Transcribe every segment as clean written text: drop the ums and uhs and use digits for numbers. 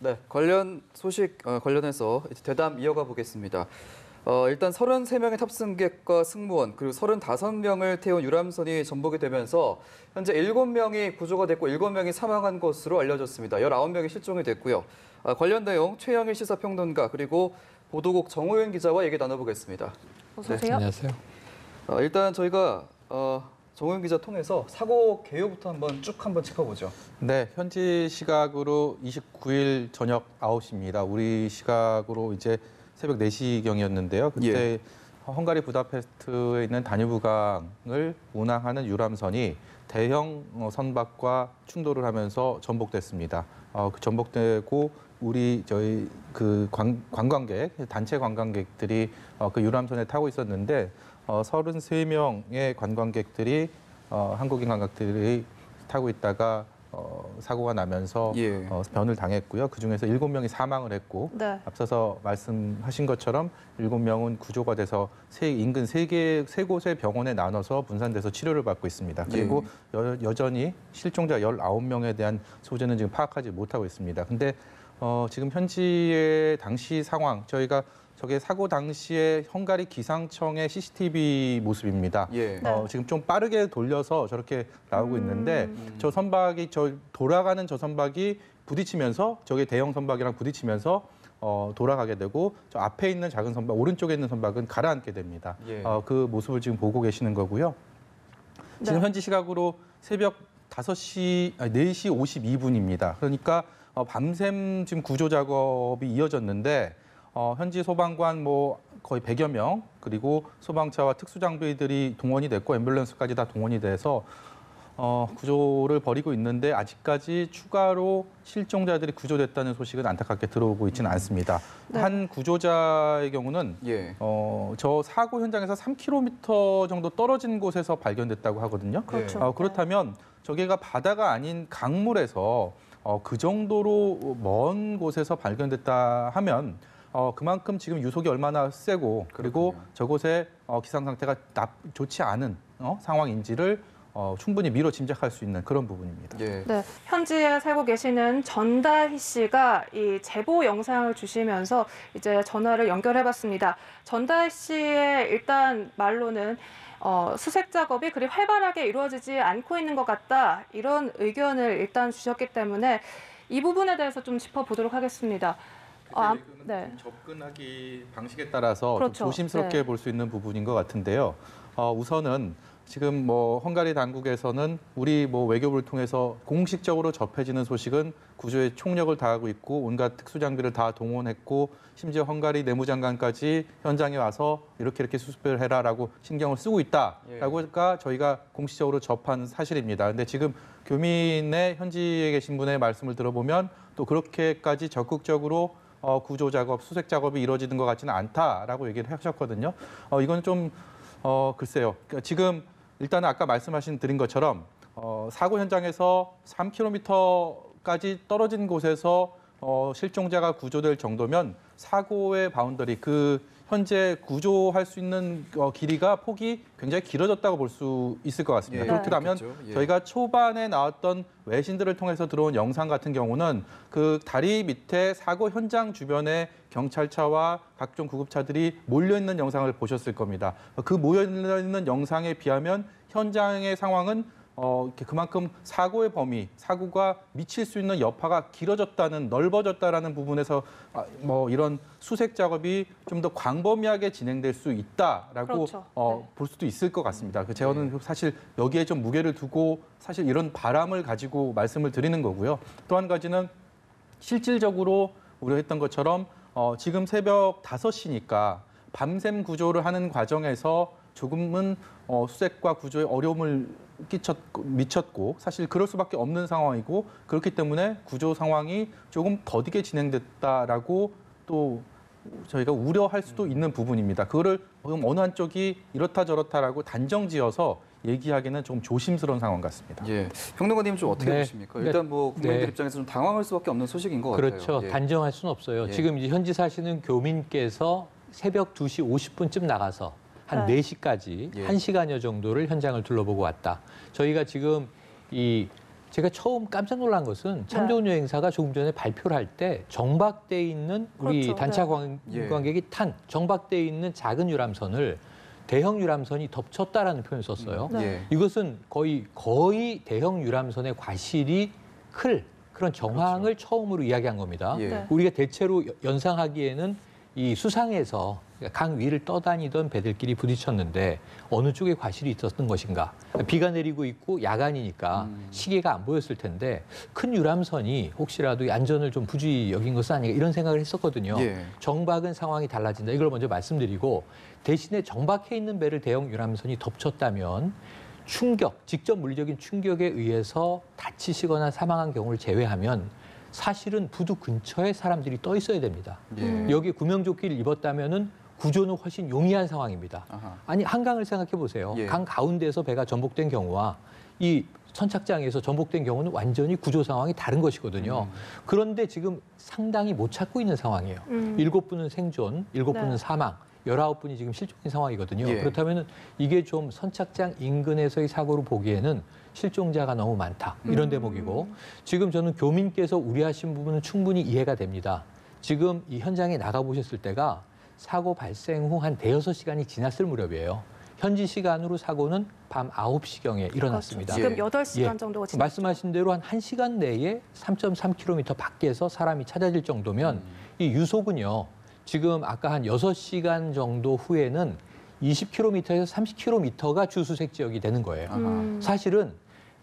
네, 관련 소식 관련해서 이제 대담 이어가 보겠습니다. 일단 33명의 탑승객과 승무원 그리고 35명을 태운 유람선이 전복이 되면서 현재 7명이 구조가 됐고 7명이 사망한 것으로 알려졌습니다. 19명이 실종이 됐고요. 관련 내용 최영일 시사평론가 그리고 보도국 정호윤 기자와 얘기 나눠보겠습니다. 어서 오세요. 네, 안녕하세요. 일단 저희가 정호윤 기자 통해서 사고 개요부터 한번 짚어보죠. 네, 현지 시각으로 29일 저녁 9시입니다. 우리 시각으로 이제 새벽 4시경이었는데요. 그때 헝가리 부다페스트에 있는 다뉴브강을 운항하는 유람선이 대형 선박과 충돌을 하면서 전복됐습니다. 그 전복되고 저희 그 관광객, 단체 관광객들이 그 유람선에 타고 있었는데 33명의 관광객들이 한국인 관광객들이 타고 있다가 사고가 나면서 변을 당했고요. 그중에서 7명이 사망을 했고 네. 앞서서 말씀하신 것처럼 7명은 구조가 돼서 인근 세 곳의 병원에 나눠서 분산돼서 치료를 받고 있습니다. 그리고 여전히 실종자 19명에 대한 소재는 지금 파악하지 못하고 있습니다. 근데 지금 현지의 당시 상황 저희가 저게 사고 당시에 헝가리 기상청의 CCTV 모습입니다. 지금 좀 빠르게 돌려서 저렇게 나오고 있는데 돌아가는 저 선박이 부딪히면서 저게 대형 선박이랑 부딪히면서 돌아가게 되고 저 앞에 있는 작은 선박, 오른쪽에 있는 선박은 가라앉게 됩니다. 그 모습을 지금 보고 계시는 거고요. 지금 현지 시각으로 새벽 4시 52분입니다. 그러니까 밤샘 지금 구조 작업이 이어졌는데 현지 소방관 거의 100여 명 그리고 소방차와 특수장비들이 동원이 됐고 앰뷸런스까지 다 동원이 돼서 구조를 벌이고 있는데 아직까지 추가로 실종자들이 구조됐다는 소식은 안타깝게 들어오고 있지는 않습니다. 네. 한 구조자의 경우는 저 사고 현장에서 3km 정도 떨어진 곳에서 발견됐다고 하거든요. 그렇죠. 그렇다면 저기가 바다가 아닌 강물에서 그 정도로 먼 곳에서 발견됐다 하면 그만큼 지금 유속이 얼마나 세고 그리고 저곳의 기상 상태가 좋지 않은 상황인지를 충분히 미뤄 짐작할 수 있는 그런 부분입니다. 네, 현지에 살고 계시는 전다희 씨가 이 제보 영상을 주시면서 이제 전화를 연결해봤습니다. 전다희 씨의 일단 말로는 수색 작업이 그리 활발하게 이루어지지 않고 있는 것 같다 이런 의견을 일단 주셨기 때문에 이 부분에 대해서 좀 짚어보도록 하겠습니다. 좀 접근하기 방식에 따라서 그렇죠. 좀 조심스럽게 볼 수 있는 부분인 것 같은데요. 우선은 지금 헝가리 당국에서는 우리 외교부를 통해서 공식적으로 접해지는 소식은 구조에 총력을 다하고 있고 온갖 특수장비를 다 동원했고 심지어 헝가리 내무장관까지 현장에 와서 이렇게 수습을 해라라고 신경을 쓰고 있다라고가 저희가 공식적으로 접한 사실입니다. 근데 지금 교민의 현지에 계신 분의 말씀을 들어보면 또 그렇게까지 적극적으로 구조 작업, 수색 작업이 이루어지는 것 같지는 않다라고 얘기를 하셨거든요. 이건 좀 글쎄요. 그러니까 지금 일단은 아까 드린 것처럼 사고 현장에서 3km까지 떨어진 곳에서 실종자가 구조될 정도면 사고의 바운더리, 현재 구조할 수 있는 길이가 폭이 굉장히 길어졌다고 볼 수 있을 것 같습니다. 그렇다면 저희가 초반에 나왔던 외신들을 통해서 들어온 영상 같은 경우는 그 다리 밑에 사고 현장 주변에 경찰차와 각종 구급차들이 몰려있는 영상을 보셨을 겁니다. 그 모여있는 영상에 비하면 현장의 상황은 그만큼 사고의 범위, 사고가 미칠 수 있는 여파가 넓어졌다라는 부분에서 이런 수색 작업이 좀 더 광범위하게 진행될 수 있다라고 볼 수도 있을 것 같습니다. 저는 사실 여기에 좀 무게를 두고 사실 이런 바람을 가지고 말씀을 드리는 거고요. 또 한 가지는 실질적으로 우려했던 것처럼 지금 새벽 5시니까 밤샘 구조를 하는 과정에서 조금은 수색과 구조에 어려움을 미쳤고 사실 그럴 수밖에 없는 상황이고 그렇기 때문에 구조 상황이 조금 더디게 진행됐다라고 또 저희가 우려할 수도 있는 부분입니다. 그거를 어느 한쪽이 이렇다 저렇다라고 단정지어서 얘기하기는 좀 조심스러운 상황 같습니다. 평론가님 좀 어떻게 보십니까? 일단 국민들 입장에서 좀 당황할 수밖에 없는 소식인 것 같아요. 그렇죠. 단정할 수는 없어요. 지금 이제 현지 사시는 교민께서 새벽 2시 50분쯤 나가서 한 4시까지 1시간여 정도를 현장을 둘러보고 왔다. 저희가 지금 이 제가 처음 깜짝 놀란 것은 참 좋은 여행사가 조금 전에 발표를 할 때 정박돼 있는 우리 그렇죠. 단차 예. 관객이 탄 정박돼 있는 작은 유람선을 대형 유람선이 덮쳤다라는 표현을 썼어요. 네. 예. 이것은 거의 대형 유람선의 과실이 클 그런 정황을 처음으로 이야기한 겁니다. 예. 네. 우리가 대체로 연상하기에는 이 수상에서 강 위를 떠다니던 배들끼리 부딪혔는데 어느 쪽에 과실이 있었던 것인가. 비가 내리고 있고 야간이니까 시계가 안 보였을 텐데 큰 유람선이 혹시라도 안전을 좀 부주의 여긴 것은 아닌가 이런 생각을 했었거든요. 예. 정박은 상황이 달라진다. 이걸 먼저 말씀드리고 대신에 정박해 있는 배를 대형 유람선이 덮쳤다면 충격, 직접 물리적인 충격에 의해서 다치시거나 사망한 경우를 제외하면 사실은 부두 근처에 사람들이 떠 있어야 됩니다. 예. 여기에 구명조끼를 입었다면은 구조는 훨씬 용이한 상황입니다. 아하. 아니 한강을 생각해 보세요. 예. 강 가운데에서 배가 전복된 경우와 이 선착장에서 전복된 경우는 완전히 구조 상황이 다른 것이거든요. 그런데 지금 상당히 못 찾고 있는 상황이에요. 7분은 생존, 7분은 네. 사망. 19분이 지금 실종인 상황이거든요. 예. 그렇다면 이게 좀 선착장 인근에서의 사고로 보기에는 실종자가 너무 많다. 이런 대목이고 지금 저는 교민께서 우려하신 부분은 충분히 이해가 됩니다. 지금 이 현장에 나가보셨을 때가 사고 발생 후 한 대여섯 시간이 지났을 무렵이에요. 현지 시간으로 사고는 밤 9시경에 일어났습니다. 그렇죠. 지금 예. 8시간 정도가 지났죠. 말씀하신 대로 한 1시간 내에 3.3km 밖에서 사람이 찾아질 정도면 이 유속은요. 지금 아까 한 6시간 정도 후에는 20km에서 30km가 주수색 지역이 되는 거예요. 사실은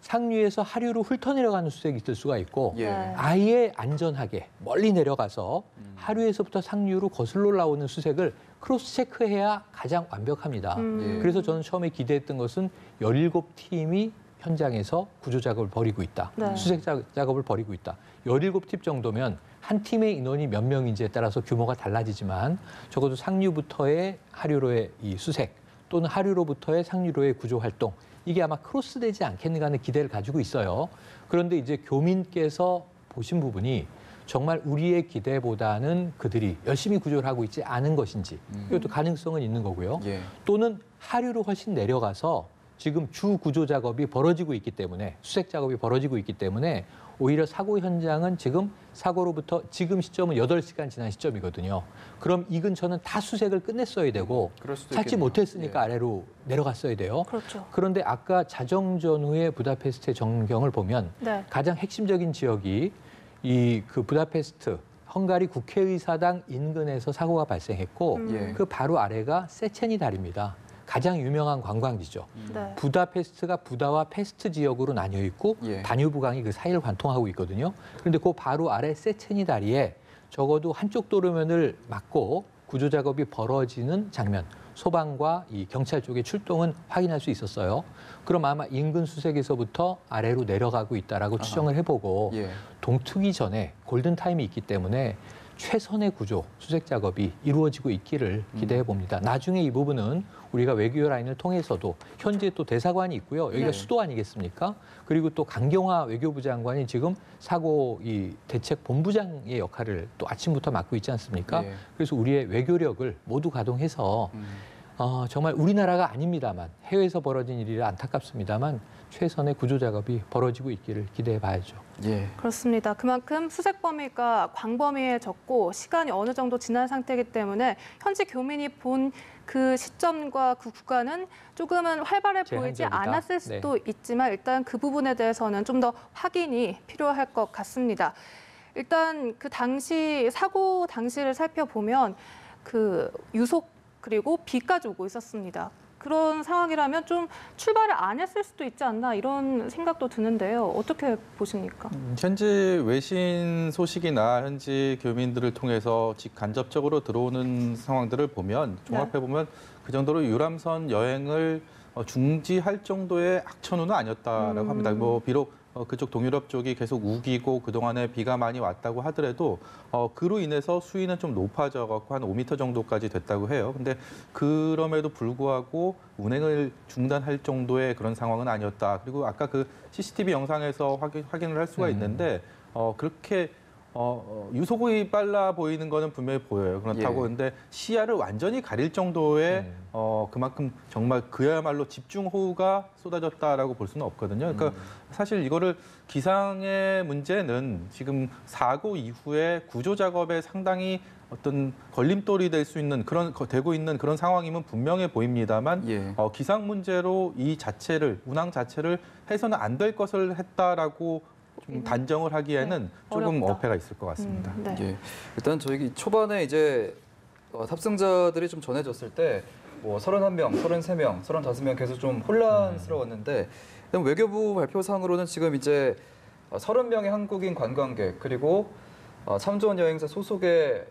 상류에서 하류로 훑어내려가는 수색이 있을 수가 있고 예. 네. 아예 안전하게 멀리 내려가서 하류에서부터 상류로 거슬러 올라오는 수색을 크로스 체크해야 가장 완벽합니다. 예. 그래서 저는 처음에 기대했던 것은 17팀이 현장에서 구조 작업을 벌이고 있다. 네. 수색 작업을 벌이고 있다. 17팀 정도면 한 팀의 인원이 몇 명인지에 따라서 규모가 달라지지만 적어도 상류부터의 하류로의 이 수색 또는 하류로부터의 상류로의 구조 활동 이게 아마 크로스되지 않겠는가 하는 기대를 가지고 있어요. 그런데 이제 교민께서 보신 부분이 정말 우리의 기대보다는 그들이 열심히 구조를 하고 있지 않은 것인지 이것도 가능성은 있는 거고요. 예. 또는 하류로 훨씬 내려가서 지금 주 구조 작업이 벌어지고 있기 때문에 수색 작업이 벌어지고 있기 때문에 오히려 사고 현장은 지금 사고로부터 지금 시점은 8시간 지난 시점이거든요. 그럼 이 근처는 다 수색을 끝냈어야 되고 그럴 수도 찾지 있겠네요. 못했으니까 예. 아래로 내려갔어야 돼요. 그렇죠. 그런데 아까 자정전 후에 부다페스트의 전경을 보면 네. 가장 핵심적인 지역이 이 그 부다페스트 헝가리 국회의사당 인근에서 사고가 발생했고 예. 그 바로 아래가 세체니 다리입니다. 가장 유명한 관광지죠. 네. 부다페스트가 부다와 페스트 지역으로 나뉘어 있고 예. 다뉴브강이 그 사이를 관통하고 있거든요. 그런데 그 바로 아래 세체니 다리에 적어도 한쪽 도로면을 막고 구조 작업이 벌어지는 장면, 소방과 이 경찰 쪽의 출동은 확인할 수 있었어요. 그럼 아마 인근 수색에서부터 아래로 내려가고 있다라고 추정을 해보고 예. 동트기 전에 골든 타임이 있기 때문에 최선의 구조, 수색 작업이 이루어지고 있기를 기대해 봅니다. 나중에 이 부분은 우리가 외교 라인을 통해서도 현재 또 대사관이 있고요. 여기가 네. 수도 아니겠습니까? 그리고 또 강경화 외교부 장관이 지금 사고 이 대책 본부장의 역할을 또 아침부터 맡고 있지 않습니까? 예. 그래서 우리의 외교력을 모두 가동해서 정말 우리나라가 아닙니다만 해외에서 벌어진 일이라 안타깝습니다만 최선의 구조 작업이 벌어지고 있기를 기대해 봐야죠. 예. 그렇습니다. 그만큼 수색 범위가 광범위에 졌고 시간이 어느 정도 지난 상태이기 때문에 현지 교민이 본 그 시점과 그 구간은 조금은 활발해 보이지 제한적이다. 않았을 수도 있지만 일단 그 부분에 대해서는 좀 더 확인이 필요할 것 같습니다. 일단 그 당시 사고 당시를 살펴보면 그 유속 그리고 비까지 오고 있었습니다. 그런 상황이라면 좀 출발을 안 했을 수도 있지 않나 이런 생각도 드는데요. 어떻게 보십니까? 현지 외신 소식이나 현지 교민들을 통해서 간접적으로 들어오는 상황들을 보면 종합해 보면 그 정도로 유람선 여행을 중지할 정도의 악천후는 아니었다라고 합니다. 뭐 비록 그쪽 동유럽 쪽이 계속 우기고 그동안에 비가 많이 왔다고 하더라도 그로 인해서 수위는 좀 높아져 갖고 한 5m 정도까지 됐다고 해요. 근데 그럼에도 불구하고 운행을 중단할 정도의 그런 상황은 아니었다. 그리고 아까 그 CCTV 영상에서 확인을 할 수가 있는데 그렇게 유속이 빨라 보이는 거는 분명히 보여요. 그렇다고 예. 근데 시야를 완전히 가릴 정도의 그만큼 정말 그야말로 집중 호우가 쏟아졌다라고 볼 수는 없거든요. 그러니까 사실 이거를 기상의 문제는 지금 사고 이후에 구조 작업에 상당히 어떤 걸림돌이 될 수 있는 그런 되고 있는 그런 상황이면 분명해 보입니다만 예. 기상 문제로 이 자체를 운항 자체를 해서는 안 될 것을 했다라고 좀 단정을 하기에는 네, 조금 어렵다. 어폐가 있을 것 같습니다. 네. 예. 일단 저희 초반에 이제 탑승자들이 좀 전해졌을 때 뭐 31명, 33명, 35명 계속 좀 혼란스러웠는데 일단 외교부 발표상으로는 지금 이제 30명의 한국인 관광객 그리고 참조원 여행사 소속의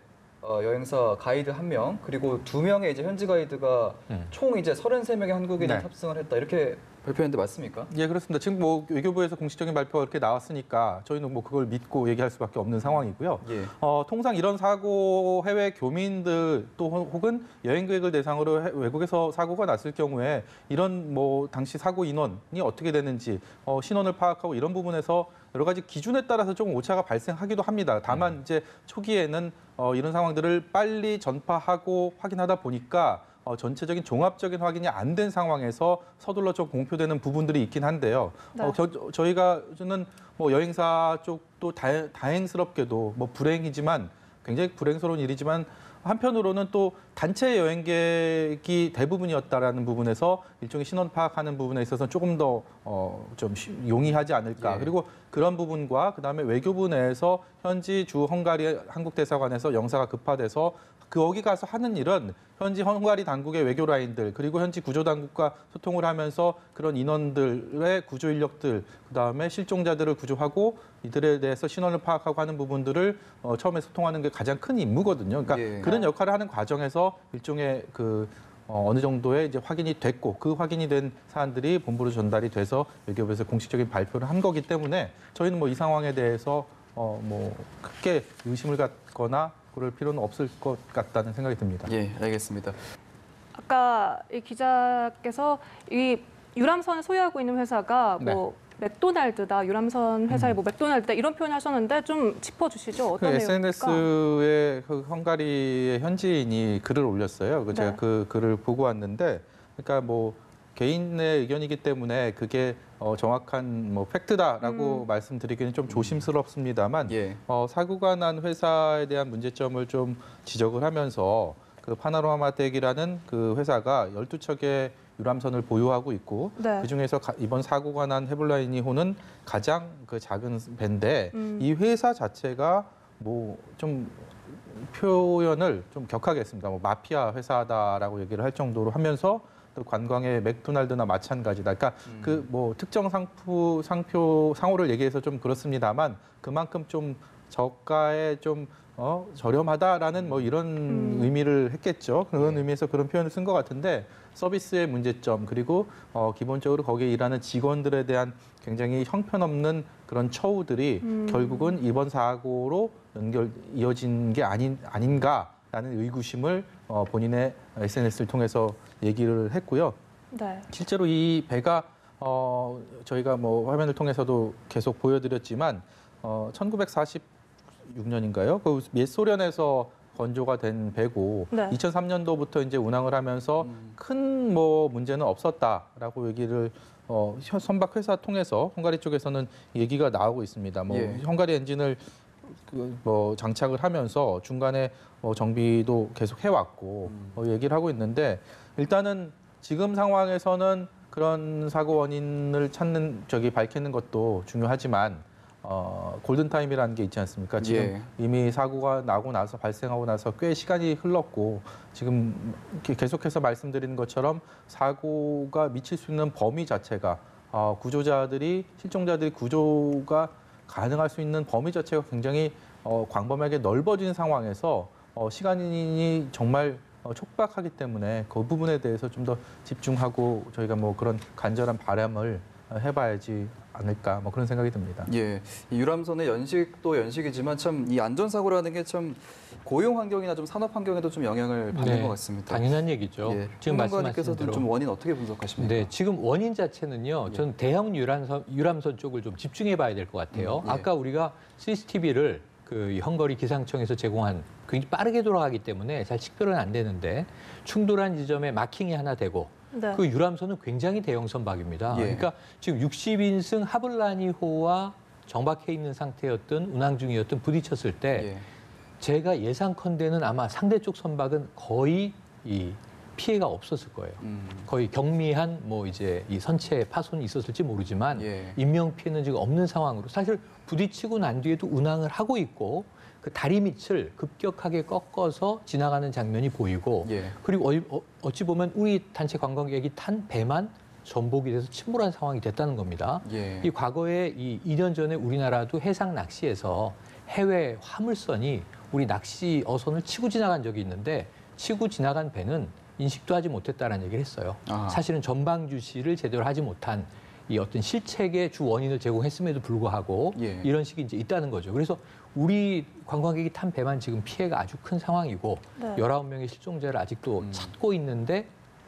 여행사 가이드 1명 그리고 2명의 이제 현지 가이드가 총 이제 33명의 한국인이 네. 탑승을 했다 이렇게 발표했는데 맞습니까? 예, 그렇습니다. 지금 뭐 외교부에서 공식적인 발표가 이렇게 나왔으니까 저희는 뭐 그걸 믿고 얘기할 수밖에 없는 상황이고요. 예. 통상 이런 사고 해외 교민들 또 혹은 여행 계획을 대상으로 외국에서 사고가 났을 경우에 이런 뭐 당시 사고 인원이 어떻게 되는지 신원을 파악하고 이런 부분에서 여러 가지 기준에 따라서 조금 오차가 발생하기도 합니다. 다만 이제 초기에는 이런 상황들을 빨리 전파하고 확인하다 보니까 전체적인 종합적인 확인이 안 된 상황에서 서둘러 좀 공표되는 부분들이 있긴 한데요. 네. 저희가 저는 뭐 여행사 쪽도 다행스럽게도 뭐 불행이지만 굉장히 불행스러운 일이지만 한편으로는 또 단체 여행객이 대부분이었다라는 부분에서 일종의 신원 파악하는 부분에 있어서 조금 더 좀 용이하지 않을까. 예. 그리고 그런 부분과 그다음에 외교부 내에서 현지 주 헝가리 한국 대사관에서 영사가 급파돼서 거기 가서 하는 일은 현지 헝가리 당국의 외교 라인들 그리고 현지 구조 당국과 소통을 하면서 그런 인원들의 구조 인력들 그다음에 실종자들을 구조하고 이들에 대해서 신원을 파악하고 하는 부분들을 처음에 소통하는 게 가장 큰 임무거든요. 그러니까 예. 그런 역할을 하는 과정에서 일종의 어느 정도의 이제 확인이 됐고 그 확인이 된 사안들이 본부로 전달이 돼서 외교부에서 공식적인 발표를 한 거기 때문에 저희는 뭐 이 상황에 대해서 뭐 크게 의심을 갖거나 그럴 필요는 없을 것 같다는 생각이 듭니다. 예, 알겠습니다. 아까 이 기자께서 이 유람선을 소유하고 있는 회사가 뭐 맥도날드다, 유람선 회사의 뭐 맥도날드다 이런 표현 하셨는데 좀 짚어주시죠. 어떤 내용입니까? SNS에 그 헝가리의 현지인이 글을 올렸어요. 제가 네. 그 글을 보고 왔는데, 그러니까 뭐 개인의 의견이기 때문에 그게 정확한 뭐 팩트다라고 말씀드리기는 좀 조심스럽습니다만, 예. 사고가 난 회사에 대한 문제점을 좀 지적을 하면서 그 파나로마텍이라는 그 회사가 12척의 유람선을 보유하고 있고 네. 그중에서 이번 사고가 난 헤블라이니호는 가장 그 작은 배인데 이 회사 자체가 뭐 좀 표현을 좀 격하게 했습니다. 뭐 마피아 회사다라고 얘기를 할 정도로 하면서 또 관광의 맥도날드나 마찬가지다. 그러니까 그 뭐 특정 상호를 얘기해서 좀 그렇습니다만 그만큼 좀 저가에 좀 저렴하다라는 뭐 이런 의미를 했겠죠. 그런 의미에서 그런 표현을 쓴 것 같은데 서비스의 문제점 그리고 기본적으로 거기에 일하는 직원들에 대한 굉장히 형편없는 그런 처우들이 결국은 이번 사고로 이어진 게 아닌가라는 의구심을 본인의 SNS를 통해서 얘기를 했고요. 네. 실제로 이 배가 저희가 뭐 화면을 통해서도 계속 보여드렸지만 1946년인가요? 그 옛 소련에서 건조가 된 배고 네. 2003년도부터 이제 운항을 하면서 큰 뭐 문제는 없었다라고 얘기를 선박 회사 통해서 헝가리 쪽에서는 얘기가 나오고 있습니다. 뭐 예. 헝가리 엔진을 뭐 장착을 하면서 중간에 정비도 계속 해왔고 얘기를 하고 있는데 일단은 지금 상황에서는 그런 사고 원인을 밝히는 것도 중요하지만 골든타임이라는 게 있지 않습니까? 지금 예. 이미 사고가 발생하고 나서 꽤 시간이 흘렀고 지금 이렇게 계속해서 말씀드리는 것처럼 사고가 미칠 수 있는 범위 자체가 실종자들이 구조가 가능할 수 있는 범위 자체가 굉장히 광범위하게 넓어진 상황에서 시간이 정말 촉박하기 때문에 그 부분에 대해서 좀 더 집중하고 저희가 뭐 그런 간절한 바람을 해봐야지 않을까 뭐 그런 생각이 듭니다. 예, 이 유람선의 연식도 연식이지만 참 이 안전사고라는 게 참 고용 환경이나 좀 산업 환경에도 좀 영향을 받는 네, 것 같습니다. 당연한 얘기죠. 예. 지금 말씀하신 평론가님께서도 대로. 좀 원인 어떻게 분석하십니까? 네, 지금 원인 자체는요. 저는 대형 유람선 쪽을 좀 집중해 봐야 될 것 같아요. 예. 아까 우리가 CCTV를 그 헝가리 기상청에서 제공한 굉장히 빠르게 돌아가기 때문에 잘 식별은 안 되는데 충돌한 지점에 마킹이 하나 되고 네. 그 유람선은 굉장히 대형 선박입니다. 예. 그러니까 지금 60인승 하블라니호와 정박해 있는 상태였던 운항 중이었던 부딪혔을 때 예. 제가 예상컨대는 아마 상대 쪽 선박은 거의 이 피해가 없었을 거예요. 거의 경미한 뭐 이제 이 선체 파손이 있었을지 모르지만 예. 인명 피해는 지금 없는 상황으로 사실 부딪히고 난 뒤에도 운항을 하고 있고 그 다리 밑을 급격하게 꺾어서 지나가는 장면이 보이고 예. 그리고 어찌 보면 우리 단체 관광객이 탄 배만 전복이 돼서 침몰한 상황이 됐다는 겁니다. 예. 이 과거에 이 2년 전에 우리나라도 해상 낚시에서 해외 화물선이 우리 낚시 어선을 치고 지나간 적이 있는데 치고 지나간 배는 인식도 하지 못했다라는 얘기를 했어요. 아. 사실은 전방 주시를 제대로 하지 못한 이 어떤 실책의 주 원인을 제공했음에도 불구하고 예. 이런 식이 이제 있다는 거죠. 그래서 우리 관광객이 탄 배만 지금 피해가 아주 큰 상황이고 네. 19명의 실종자를 아직도 찾고 있는데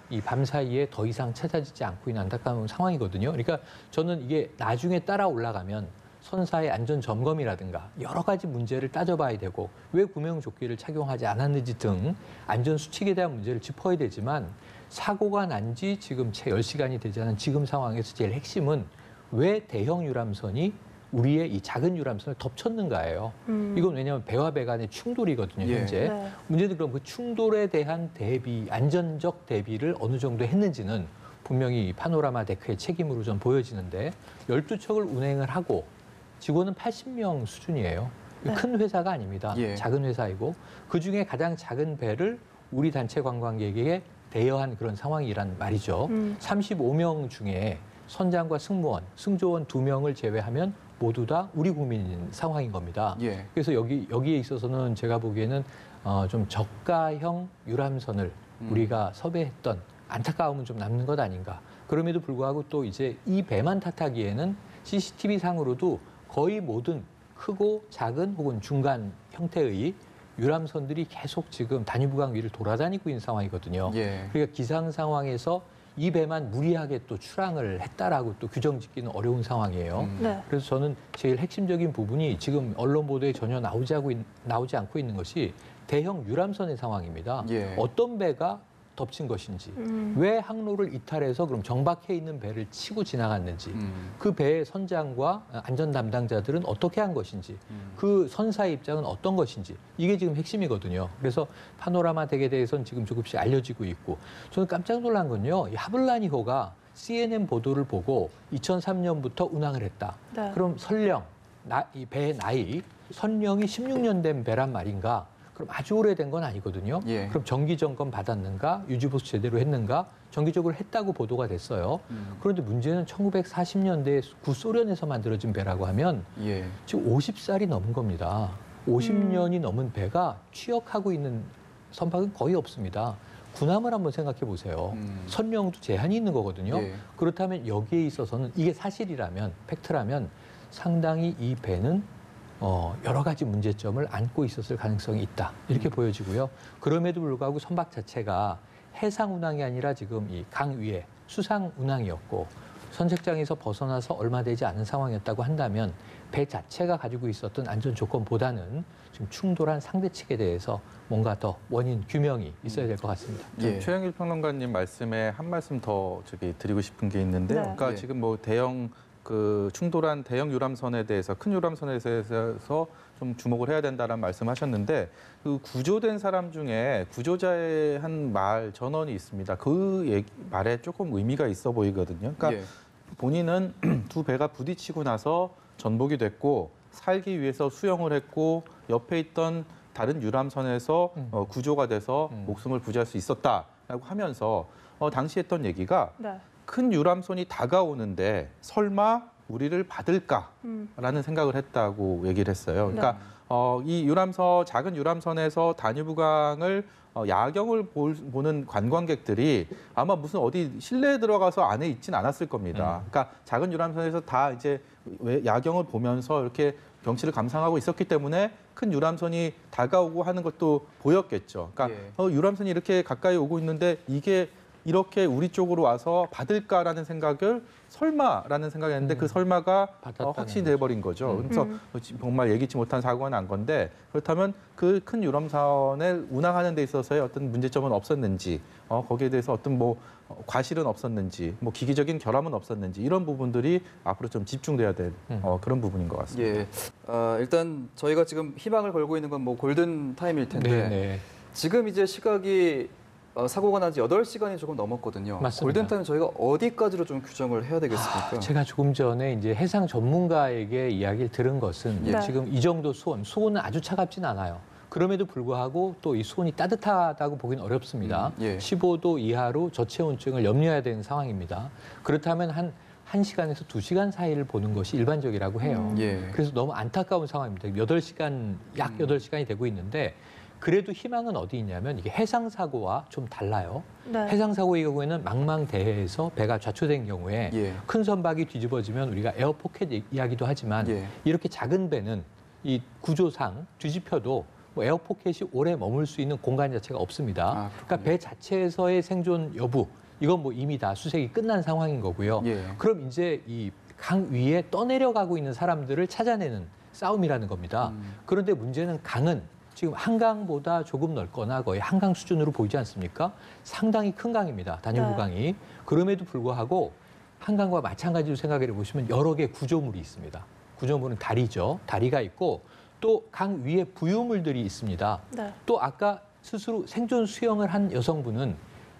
이 밤 사이에 더 이상 찾아지지 않고 있는 안타까운 상황이거든요. 그러니까 저는 이게 나중에 따라 올라가면 선사의 안전 점검이라든가 여러 가지 문제를 따져봐야 되고 왜 구명조끼를 착용하지 않았는지 등 안전 수칙에 대한 문제를 짚어야 되지만 사고가 난 지 지금 채 10시간이 되지 않은 지금 상황에서 제일 핵심은 왜 대형 유람선이 우리의 이 작은 유람선을 덮쳤는가예요. 이건 왜냐하면 배와 배 간의 충돌이거든요, 예. 현재. 네. 문제는 그럼 그 충돌에 대한 대비, 안전적 대비를 어느 정도 했는지는 분명히 파노라마 데크의 책임으로 좀 보여지는데 12척을 운행을 하고 직원은 80명 수준이에요. 네. 큰 회사가 아닙니다. 예. 작은 회사이고 그중에 가장 작은 배를 우리 단체 관광객에게 대여한 그런 상황이란 말이죠. 35명 중에 선장과 승무원, 승조원 2명을 제외하면 모두 다 우리 국민인 상황인 겁니다. 예. 그래서 여기에 있어서는 제가 보기에는 좀 저가형 유람선을 우리가 섭외했던 안타까움은 좀 남는 것 아닌가. 그럼에도 불구하고 또 이제 이 배만 탓하기에는 CCTV 상으로도 거의 모든 크고 작은 혹은 중간 형태의 유람선들이 계속 지금 단위부강 위를 돌아다니고 있는 상황이거든요. 예. 그러니까 기상 상황에서 이 배만 무리하게 또 출항을 했다라고 또 규정 짓기는 어려운 상황이에요. 네. 그래서 저는 제일 핵심적인 부분이 지금 언론 보도에 전혀 나오지 않고 있는 것이 대형 유람선의 상황입니다. 예. 어떤 배가 덮친 것인지, 왜 항로를 이탈해서 그럼 정박해 있는 배를 치고 지나갔는지, 그 배의 선장과 안전 담당자들은 어떻게 한 것인지, 그 선사의 입장은 어떤 것인지, 이게 지금 핵심이거든요. 그래서 파노라마 덱에 대해서는 지금 조금씩 알려지고 있고, 저는 깜짝 놀란 건요, 이 하블라니호가 CNN 보도를 보고 2003년부터 운항을 했다. 네. 그럼 설령 이 배의 나이, 선령이 16년 된 배란 말인가? 그럼 아주 오래된 건 아니거든요. 예. 그럼 정기 점검 받았는가, 유지보수 제대로 했는가, 정기적으로 했다고 보도가 됐어요. 그런데 문제는 1940년대 구소련에서 만들어진 배라고 하면 예. 지금 50살이 넘은 겁니다. 50년이 넘은 배가 취역하고 있는 선박은 거의 없습니다. 군함을 한번 생각해 보세요. 선령도 제한이 있는 거거든요. 예. 그렇다면 여기에 있어서는 이게 사실이라면, 팩트라면 상당히 이 배는 여러 가지 문제점을 안고 있었을 가능성이 있다. 이렇게 보여지고요. 그럼에도 불구하고 선박 자체가 해상 운항이 아니라 지금 이 강 위에 수상 운항이었고 선착장에서 벗어나서 얼마 되지 않은 상황이었다고 한다면 배 자체가 가지고 있었던 안전 조건보다는 지금 충돌한 상대 측에 대해서 뭔가 더 원인 규명이 있어야 될 것 같습니다. 예. 최영일 평론가님 말씀에 한 말씀 더 드리고 싶은 게 있는데요. 네. 그러니까 예. 지금 뭐 충돌한 대형 유람선에 대해서 큰 유람선에 대해서 좀 주목을 해야 된다는 말씀하셨는데 그 구조된 사람 중에 구조자의 한 말 전언이 있습니다. 그 말에 조금 의미가 있어 보이거든요. 그러니까 예. 본인은 두 배가 부딪히고 나서 전복이 됐고 살기 위해서 수영을 했고 옆에 있던 다른 유람선에서 구조가 돼서 목숨을 부지할 수 있었다라고 하면서 당시 했던 얘기가 네. 큰 유람선이 다가오는데 설마 우리를 받을까라는 생각을 했다고 얘기를 했어요. 그러니까 이 작은 유람선에서 단위부강을 야경을 보는 관광객들이 아마 무슨 어디 실내에 들어가서 안에 있진 않았을 겁니다. 그러니까 작은 유람선에서 다 이제 야경을 보면서 이렇게 경치를 감상하고 있었기 때문에 큰 유람선이 다가오고 하는 것도 보였겠죠. 그러니까 예. 유람선이 이렇게 가까이 오고 있는데 이게 이렇게 우리 쪽으로 와서 받을까라는 생각을 설마라는 생각이 했는데 그 설마가 받았다는 확신이 돼버린 거죠. 그래서 정말 예기치 못한 사고가 난 건데 그렇다면 그 큰 유람선을 운항하는 데 있어서의 어떤 문제점은 없었는지 거기에 대해서 어떤 뭐 과실은 없었는지 뭐 기기적인 결함은 없었는지 이런 부분들이 앞으로 좀 집중돼야 될 그런 부분인 것 같습니다. 예. 일단 저희가 지금 희망을 걸고 있는 건 뭐 골든 타임일 텐데 네. 지금 이제 시각이 사고가 난 지 8시간이 조금 넘었거든요. 맞습니다. 골든타임 저희가 어디까지로 좀 규정을 해야 되겠습니까? 제가 조금 전에 이제 해상 전문가에게 이야기를 들은 것은 네. 지금 이 정도 수온은 아주 차갑진 않아요. 그럼에도 불구하고 또 이 수온이 따뜻하다고 보기는 어렵습니다. 예. 15도 이하로 저체온증을 염려해야 되는 상황입니다. 그렇다면 한 1시간에서 2시간 사이를 보는 것이 일반적이라고 해요. 예. 그래서 너무 안타까운 상황입니다. 8시간, 약 8시간이 되고 있는데 그래도 희망은 어디 있냐면 이게 해상 사고와 좀 달라요. 네. 해상 사고의 경우에는 망망대해에서 배가 좌초된 경우에 예. 큰 선박이 뒤집어지면 우리가 에어포켓 이야기도 하지만 예. 이렇게 작은 배는 이 구조상 뒤집혀도 뭐 에어포켓이 오래 머물 수 있는 공간 자체가 없습니다. 그러니까 배 자체에서의 생존 여부 이건 뭐 이미 다 수색이 끝난 상황인 거고요. 예. 그럼 이제 이 강 위에 떠내려가고 있는 사람들을 찾아내는 싸움이라는 겁니다. 그런데 문제는 강은 지금 한강보다 조금 넓거나 거의 한강 수준으로 보이지 않습니까? 상당히 큰 강입니다. 단일구 네. 강이. 그럼에도 불구하고 한강과 마찬가지로 생각해 보시면 여러 개의 구조물이 있습니다. 구조물은 다리죠. 다리가 있고 또 강 위에 부유물들이 있습니다. 네. 또 아까 스스로 생존 수영을 한 여성분은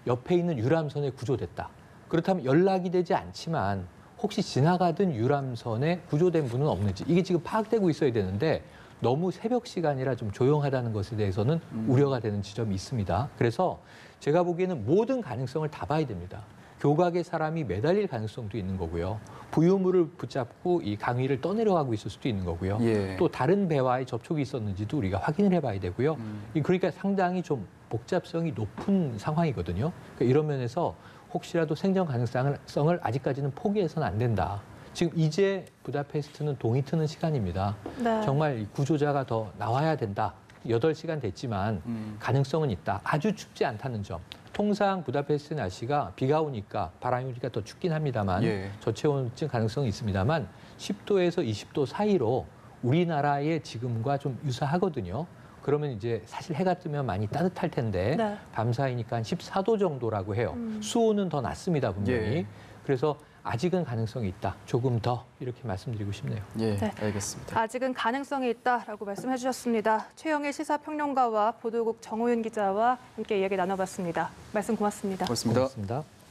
옆에 있는 유람선에 구조됐다. 그렇다면 연락이 되지 않지만 혹시 지나가던 유람선에 구조된 분은 없는지 이게 지금 파악되고 있어야 되는데 너무 새벽 시간이라 좀 조용하다는 것에 대해서는 우려가 되는 지점이 있습니다. 그래서 제가 보기에는 모든 가능성을 다 봐야 됩니다. 교각에 사람이 매달릴 가능성도 있는 거고요. 부유물을 붙잡고 이 강 위를 떠내려가고 있을 수도 있는 거고요. 예. 또 다른 배와의 접촉이 있었는지도 우리가 확인을 해봐야 되고요. 그러니까 상당히 좀 복잡성이 높은 상황이거든요. 그러니까 이런 면에서 혹시라도 생존 가능성을 아직까지는 포기해서는 안 된다. 지금 이제 부다페스트는 동이 트는 시간입니다. 네. 정말 이 구조자가 더 나와야 된다. 8시간 됐지만 가능성은 있다. 아주 춥지 않다는 점. 통상 부다페스트 날씨가 비가 오니까 바람이 오니까 더 춥긴 합니다만 예. 저체온증 가능성이 있습니다만 10도에서 20도 사이로 우리나라의 지금과 좀 유사하거든요. 그러면 이제 사실 해가 뜨면 많이 따뜻할 텐데 네. 밤 사이니까 한 14도 정도라고 해요. 수온은 더 낮습니다, 분명히. 예. 그래서 아직은 가능성이 있다. 조금 더 이렇게 말씀드리고 싶네요. 예, 네. 알겠습니다. 아직은 가능성이 있다라고 말씀해 주셨습니다. 최영일 시사평론가와 보도국 정호윤 기자와 함께 이야기 나눠봤습니다. 말씀 고맙습니다. 고맙습니다. 고맙습니다.